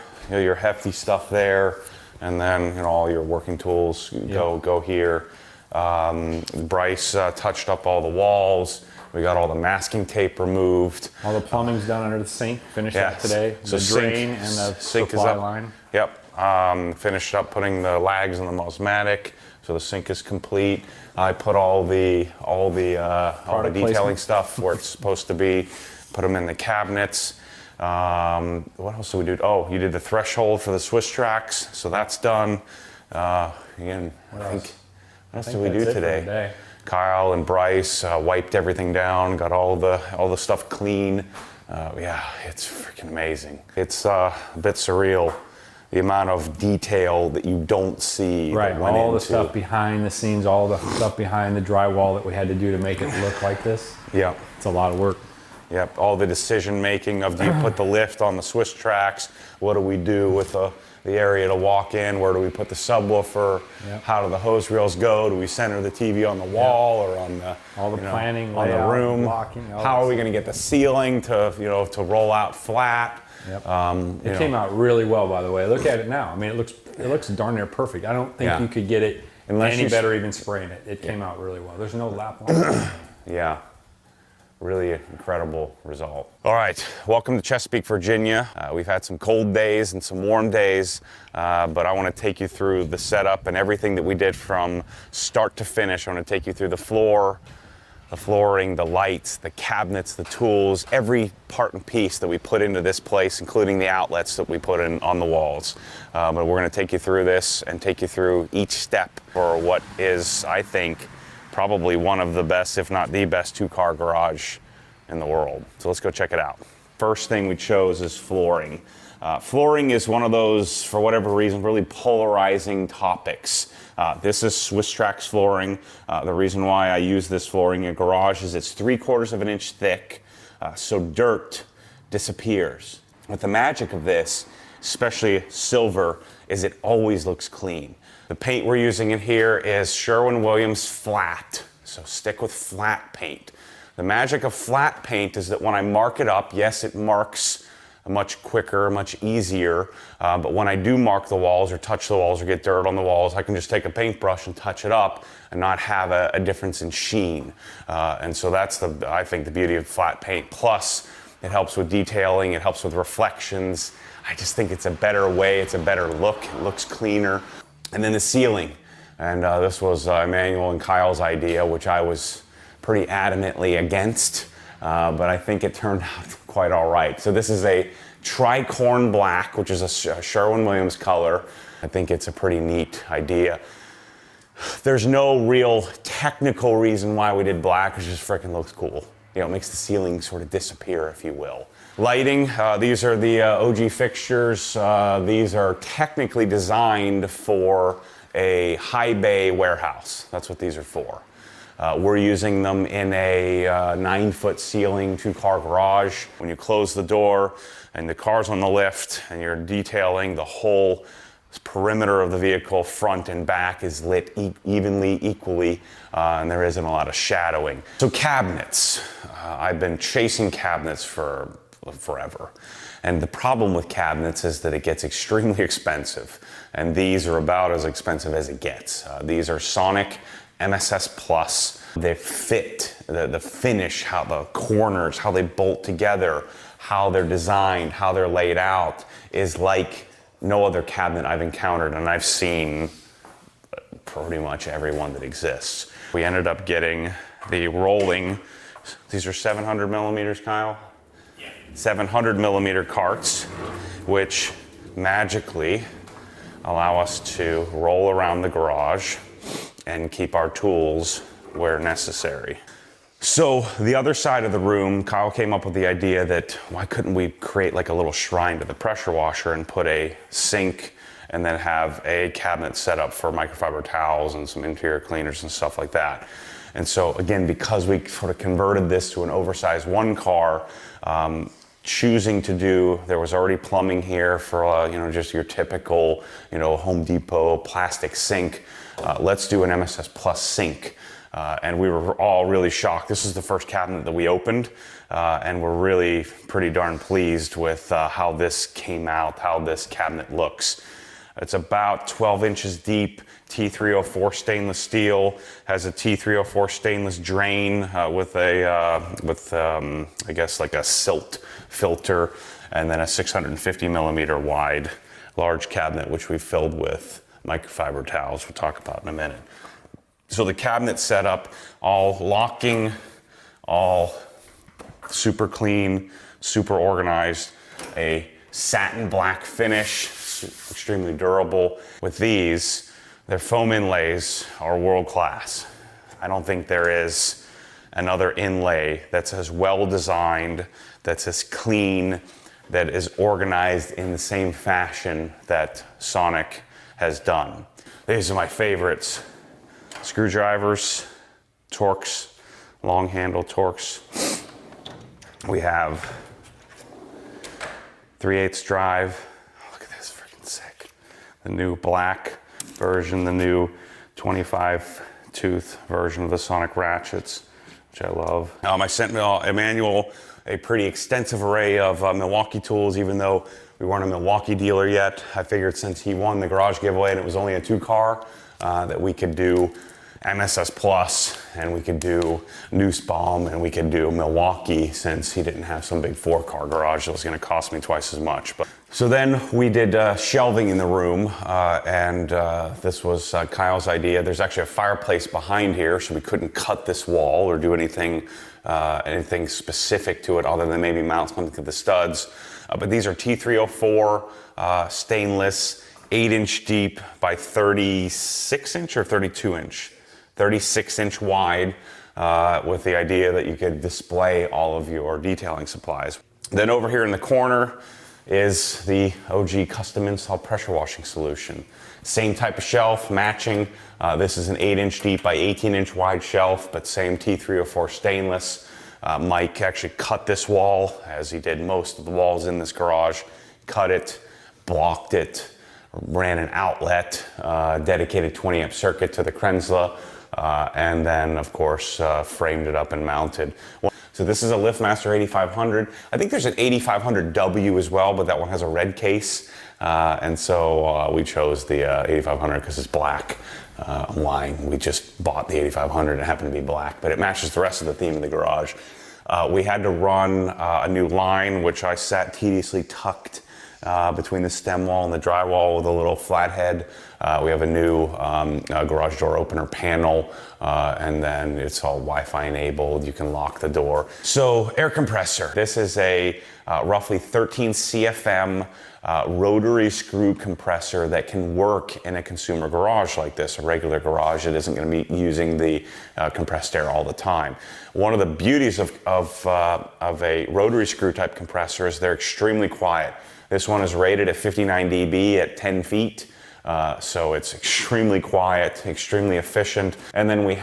hefty stuff there, and then all your working tools go here. Bryce touched up all the walls. We got all the masking tape removed. All the plumbing's done under the sink. Finished that today. So the drain and the sink supply is up. line. Yep. Finished up putting the lags in the Mosmatic, so the sink is complete. I put all the detailing stuff where it's supposed to be. Put them in the cabinets. What else did we do? Oh, you did the threshold for the Swiss tracks, so that's done. Again, what else did we do today? Kyle and Bryce wiped everything down, got all the stuff clean. Yeah, it's freaking amazing. It's a bit surreal, the amount of detail that you don't see. Right, all the stuff behind the scenes, all the stuff behind the drywall that we had to do to make it look like this. Yeah. It's a lot of work. Yep, all the decision making of, do you put the lift on the Swiss tracks? What do we do with the area to walk in? Where do we put the subwoofer? Yep. How do the hose reels go? Do we center the TV on the wall or on the planning, on layout, the room? blocking, How are we going to get the ceiling to to roll out flat? Yep. It came out really well, by the way. Look at it now. I mean, it looks darn near perfect. I don't think you could get it any better even spraying it. It came out really well. There's no lap line. Yeah. Really incredible result. All right, welcome to Chesapeake, Virginia. We've had some cold days and some warm days, but I want to take you through the setup and everything that we did from start to finish. I want to take you through the floor, the flooring, the lights, the cabinets, the tools, every part and piece that we put into this place, including the outlets that we put in on the walls. But we're going to take you through this and take you through each step for what is, I think, probably one of the best, if not the best, 2-car garage in the world. So let's go check it out. First thing we chose is flooring. Flooring is one of those, for whatever reason, really polarizing topics. This is Swiss Tracks flooring. The reason why I use this flooring in a garage is it's 3/4 of an inch thick, so dirt disappears. But the magic of this, especially silver, is it always looks clean. The paint we're using in here is Sherwin-Williams flat, so stick with flat paint. The magic of flat paint is that when I mark it up, yes, it marks much quicker, much easier, but when I do mark the walls or touch the walls or get dirt on the walls, I can just take a paintbrush and touch it up and not have a difference in sheen. And so that's, I think, the beauty of flat paint. Plus, it helps with detailing, it helps with reflections. I just think it's a better way, it's a better look, it looks cleaner. And then the ceiling. And this was Emmanuel and Kyle's idea, which I was pretty adamantly against, but I think it turned out quite all right. So this is a tricorn black, which is a Sherwin-Williams color. I think it's a pretty neat idea. There's no real technical reason why we did black, it just freaking looks cool. You know, it makes the ceiling sort of disappear, if you will. Lighting, these are the OG fixtures. These are technically designed for a high bay warehouse. That's what these are for. We're using them in a 9-foot ceiling, 2-car garage. When you close the door and the car's on the lift and you're detailing, the whole perimeter of the vehicle, front and back, is lit evenly, equally, and there isn't a lot of shadowing. So cabinets. I've been chasing cabinets for forever. And the problem with cabinets is that it gets extremely expensive. And these are about as expensive as it gets. These are Sonic MSS Plus. They fit, the finish, how the corners, how they bolt together, how they're designed, how they're laid out is like no other cabinet I've encountered, and I've seen pretty much every one that exists. We ended up getting the rolling, these are 700 millimeters, Kyle? Yeah. 700 millimeter carts, which magically allow us to roll around the garage and keep our tools where necessary. So the other side of the room, Kyle came up with the idea that why couldn't we create like a little shrine to the pressure washer and put a sink and then have a cabinet set up for microfiber towels and some interior cleaners and stuff like that. And so again, because we sort of converted this to an oversized one car, choosing to do, there was already plumbing here for you know, just your typical, you know, Home Depot plastic sink. Let's do an MSS Plus sink. And we were all really shocked. This is the first cabinet that we opened, and we're really pretty darn pleased with how this came out, how this cabinet looks. It's about 12 inches deep, T304 stainless steel, has a T304 stainless drain with I guess like a silt filter, and then a 650 millimeter wide large cabinet, which we filled with microfiber towels we'll talk about in a minute. So the cabinet setup, all locking, all super clean, super organized, a satin black finish, extremely durable. With these, their foam inlays are world class. I don't think there is another inlay that's as well designed, that's as clean, that is organized in the same fashion that Sonic has done. These are my favorites. Screwdrivers, Torx, long handle Torx. We have 3/8 drive. Look at this, freaking sick. The new black version, the new 25 tooth version of the Sonic ratchets, which I love. I sent Emmanuel a pretty extensive array of Milwaukee tools, even though we weren't a Milwaukee dealer yet. I figured since he won the garage giveaway and it was only a 2-car, that we could do MSS Plus, and we could do Nussbaum, and we could do Milwaukee, since he didn't have some big 4-car garage that was going to cost me twice as much. But so then we did shelving in the room, and this was Kyle's idea. There's actually a fireplace behind here, so we couldn't cut this wall or do anything specific to it other than maybe mount something to the studs. But these are T304 stainless, 8-inch deep by 36-inch or 32-inch. 36-inch wide, with the idea that you could display all of your detailing supplies. Then over here in the corner is the OG custom install pressure washing solution. Same type of shelf, matching. This is an 8-inch deep by 18-inch wide shelf, but same T304 stainless. Mike actually cut this wall, as he did most of the walls in this garage. Cut it, blocked it, ran an outlet, dedicated 20 amp circuit to the Krensla, and then of course framed it up and mounted. So this is a LiftMaster 8500. I think there's an 8500W as well, but that one has a red case. And so we chose the 8500 because it's black line. We just bought the 8500 and it happened to be black, but it matches the rest of the theme of the garage. We had to run a new line, which I sat tediously tucked between the stem wall and the drywall with a little flathead. We have a new garage door opener panel, and then it's all Wi-Fi enabled. You can lock the door. So air compressor. This is a roughly 13 CFM rotary screw compressor that can work in a consumer garage like this, a regular garage. It isn't going to be using the compressed air all the time. One of the beauties of a rotary screw type compressor is they're extremely quiet. This one is rated at 59 dB at 10 feet. So it's extremely quiet, extremely efficient. And then we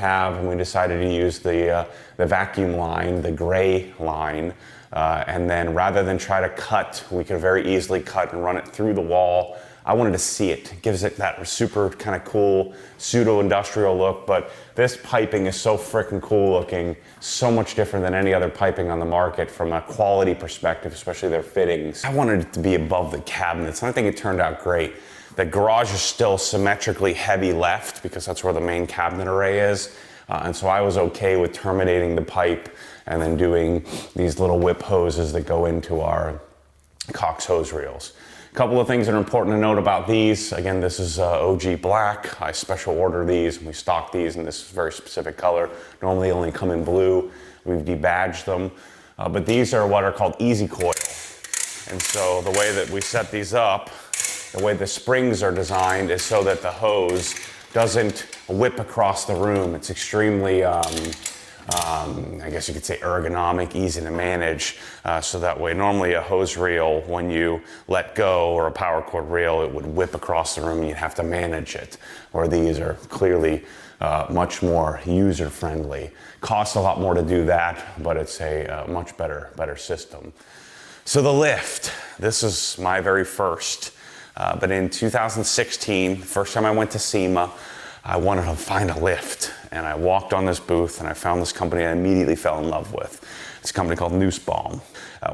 decided to use the vacuum line, the gray line. And then rather than try to cut, we could very easily cut and run it through the wall. I wanted to see it. It gives it that super kind of cool pseudo-industrial look, but this piping is so freaking cool looking, so much different than any other piping on the market from a quality perspective, especially their fittings. I wanted it to be above the cabinets, and I think it turned out great. The garage is still symmetrically heavy left because that's where the main cabinet array is, and so I was okay with terminating the pipe and then doing these little whip hoses that go into our Cox hose reels. A couple of things that are important to note about these. Again, this is OG black. I special order these and we stock these in this very specific color. Normally only come in blue. We've debadged them. But these are what are called easy coil. And so the way that we set these up, the way the springs are designed is so that the hose doesn't whip across the room. It's extremely, I guess you could say ergonomic, easy to manage. So that way, normally a hose reel, when you let go, or a power cord reel, it would whip across the room and you'd have to manage it. Where these are clearly much more user-friendly. Costs a lot more to do that, but it's a much better system. So the lift, this is my very first. But in 2016, first time I went to SEMA, I wanted to find a lift. And I walked on this booth and I found this company I immediately fell in love with. It's a company called Nussbaum.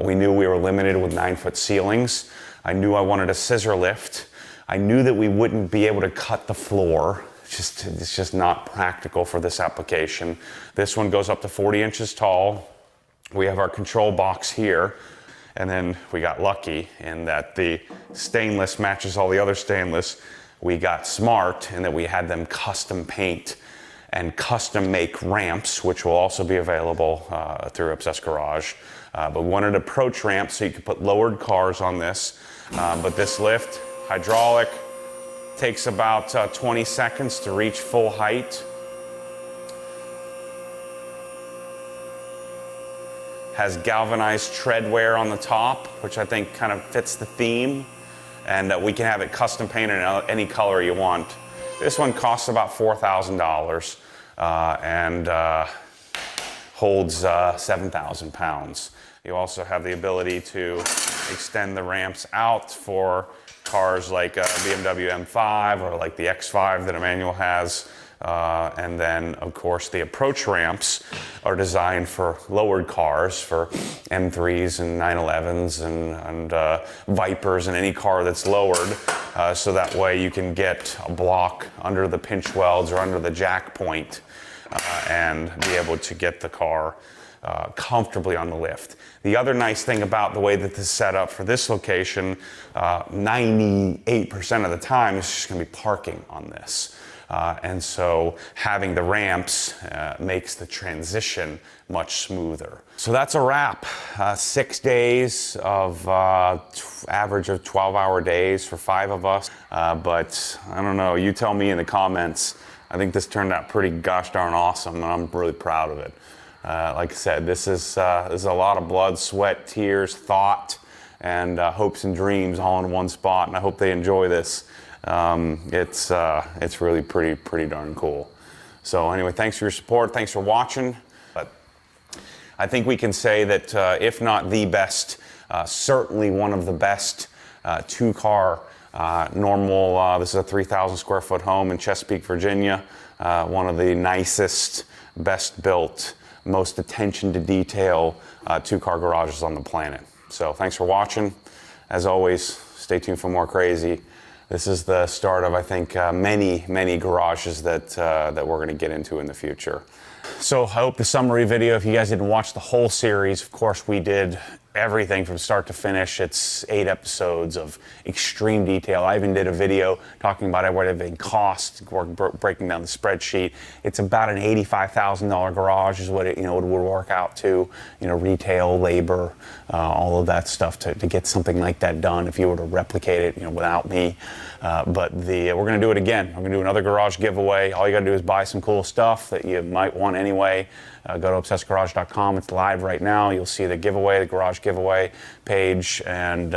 We knew we were limited with 9-foot ceilings. I knew I wanted a scissor lift. I knew that we wouldn't be able to cut the floor. It's just not practical for this application. This one goes up to 40 inches tall. We have our control box here. And then we got lucky in that the stainless matches all the other stainless. We got smart in that we had them custom paint and custom make ramps, which will also be available through Obsessed Garage. But we wanted approach ramps so you could put lowered cars on this. But this lift, hydraulic, takes about 20 seconds to reach full height. Has galvanized tread wear on the top, which I think kind of fits the theme. And we can have it custom painted in any color you want. This one costs about $4,000 and holds 7,000 pounds. You also have the ability to extend the ramps out for cars like a BMW M5 or like the X5 that Emmanuel has. And then, of course, the approach ramps are designed for lowered cars, for M3s and 911s and Vipers and any car that's lowered. So that way you can get a block under the pinch welds or under the jack point and be able to get the car comfortably on the lift. The other nice thing about the way that this is set up for this location, 98% of the time it's just going to be parking on this. And so having the ramps makes the transition much smoother. So that's a wrap. 6 days of average of 12-hour days for 5 of us. But I don't know, you tell me in the comments. I think this turned out pretty gosh darn awesome, and I'm really proud of it. Like I said, this is a lot of blood, sweat, tears, thought, and hopes and dreams all in one spot, and I hope they enjoy this. It's really pretty darn cool. So anyway, thanks for your support. Thanks for watching. But I think we can say that if not the best, certainly one of the best 2-car This is a 3,000 square foot home in Chesapeake, Virginia. One of the nicest, best built, most attention to detail 2-car garages on the planet. So thanks for watching. As always, stay tuned for more crazy. This is the start of, I think, many garages that we're going to get into in the future. So I hope the summary video, if you guys didn't watch the whole series, of course we did everything from start to finish. It's 8 episodes of extreme detail. I even did a video talking about what everything costs, breaking down the spreadsheet. It's about an $85,000 garage is what it would work out to, retail, labor, all of that stuff to get something like that done if you were to replicate it, without me. But we're going to do it again. We're going to do another garage giveaway. All you got to do is buy some cool stuff that you might want anyway. Go to obsessedgarage.com. It's live right now. You'll see the giveaway, the garage giveaway page, and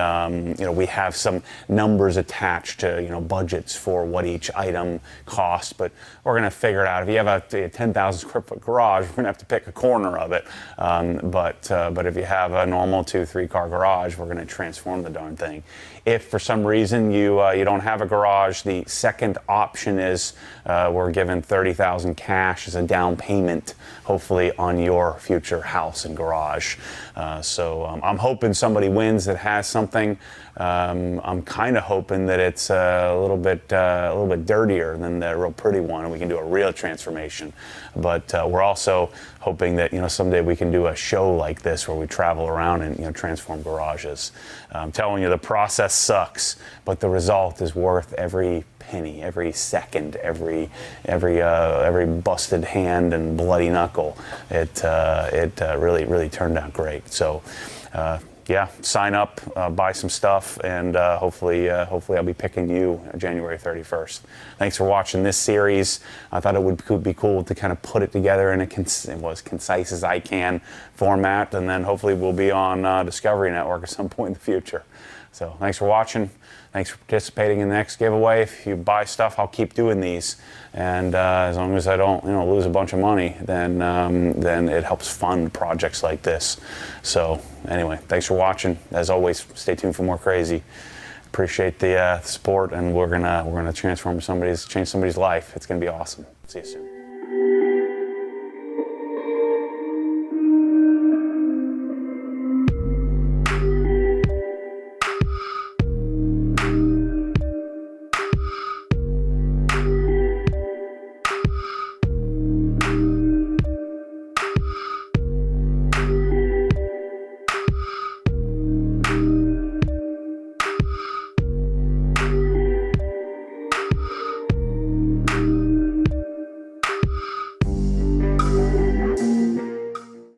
we have some numbers attached to budgets for what each item costs. But we're going to figure it out. If you have a 10,000 square foot garage, we're going to have to pick a corner of it. But if you have a normal 2-3 car garage, we're going to transform the darn thing. If for some reason you don't have a garage, the second option is we're given $30,000 cash as a down payment, hopefully on your future house and garage. So I'm hoping somebody wins that has something. I'm kind of hoping that it's a little bit dirtier than the real pretty one, and we can do a real transformation. But we're also hoping that someday we can do a show like this where we travel around and transform garages. I'm telling you, the process sucks, but the result is worth every penny, every second, every busted hand and bloody knuckle. It really turned out great. So yeah, sign up, buy some stuff, and hopefully I'll be picking you January 31st. Thanks for watching this series. I thought it would be cool to kind of put it together in as concise as I can format, and then hopefully we'll be on Discovery Network at some point in the future. So thanks for watching. Thanks for participating in the next giveaway. If you buy stuff, I'll keep doing these, and as long as I don't lose a bunch of money, then it helps fund projects like this. So anyway, thanks for watching. As always, stay tuned for more crazy. Appreciate the support, and we're gonna change somebody's life. It's gonna be awesome. See you soon.